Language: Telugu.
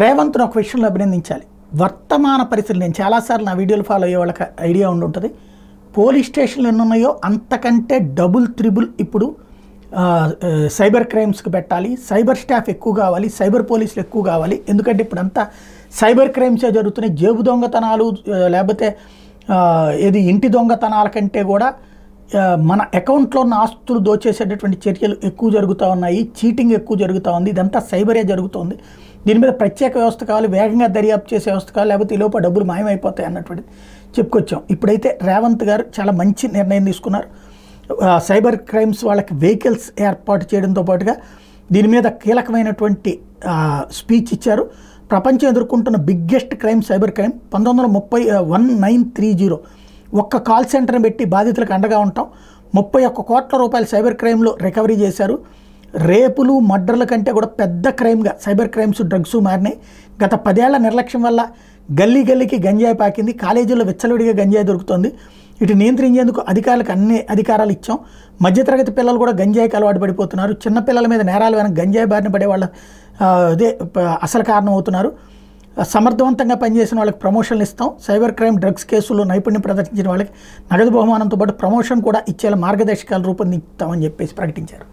రేవంత్ను ఒక విషయంలో అభినందించాలి. వర్తమాన పరిస్థితులు నేను చాలాసార్లు నా వీడియోలు ఫాలో అయ్యే వాళ్ళకి ఐడియా ఉండి ఉంటుంది. పోలీస్ స్టేషన్లు ఎన్ని ఉన్నాయో అంతకంటే డబుల్ త్రిబుల్ ఇప్పుడు సైబర్ క్రైమ్స్కి పెట్టాలి. సైబర్ స్టాఫ్ ఎక్కువ కావాలి, సైబర్ పోలీసులు ఎక్కువ కావాలి. ఎందుకంటే ఇప్పుడు అంతా సైబర్ క్రైమ్సే జరుగుతున్నాయి. జేబు దొంగతనాలు లేకపోతే ఏది ఇంటి దొంగతనాల కంటే కూడా మన అకౌంట్లో ఉన్న ఆస్తులు దోచేసేటటువంటి చర్యలు ఎక్కువ జరుగుతూ ఉన్నాయి. చీటింగ్ ఎక్కువ జరుగుతూ ఉంది. ఇదంతా సైబరే జరుగుతుంది. దీని మీద ప్రత్యేక వ్యవస్థ కావాలి, వేగంగా దర్యాప్తు చేసే వ్యవస్థ కావాలి, లేకపోతే ఈ లోపల డబ్బులు మాయమైపోతాయి అన్నటువంటిది చెప్పుకొచ్చాం. ఇప్పుడైతే రేవంత్ గారు చాలా మంచి నిర్ణయం తీసుకున్నారు. సైబర్ క్రైమ్స్ వాళ్ళకి వెహికల్స్ ఏర్పాటు చేయడంతో పాటుగా దీని మీద కీలకమైనటువంటి స్పీచ్ ఇచ్చారు. ప్రపంచం ఎదుర్కొంటున్న బిగ్గెస్ట్ క్రైమ్ సైబర్ క్రైమ్ 1930 ఒక్క కాల్ సెంటర్ని పెట్టి బాధితులకు అండగా ఉంటాం. 31 కోట్ల రూపాయల సైబర్ క్రైమ్లో రికవరీ చేశారు. రేపులు మర్డర్ల కంటే కూడా పెద్ద క్రైమ్గా సైబర్ క్రైమ్స్ డ్రగ్స్ మారినాయి. గత 10 ఏళ్ల నిర్లక్ష్యం వల్ల గల్లీ గల్లీకి గంజాయి పాకింది. కాలేజీల్లో విచ్చలవిడిగా గంజాయి దొరుకుతుంది. ఇటు నియంత్రించేందుకు అధికారులకు అన్ని అధికారాలు ఇచ్చాం. మధ్యతరగతి పిల్లలు కూడా గంజాయికి అలవాటు పడిపోతున్నారు. చిన్నపిల్లల మీద నేరాలు వెనక గంజాయి బారిన పడే వాళ్ళ అదే అసలు కారణం అవుతున్నారు. సమర్థవంతంగా పనిచేసిన వాళ్ళకి ప్రమోషన్లు ఇస్తాం. సైబర్ క్రైమ్ డ్రగ్స్ కేసుల్లో నైపుణ్యం ప్రదర్శించిన వాళ్ళకి నగదు బహుమానంతో పాటు ప్రమోషన్ కూడా ఇచ్చేలా మార్గదర్శకాలు రూపొందిస్తామని చెప్పేసి ప్రకటించారు.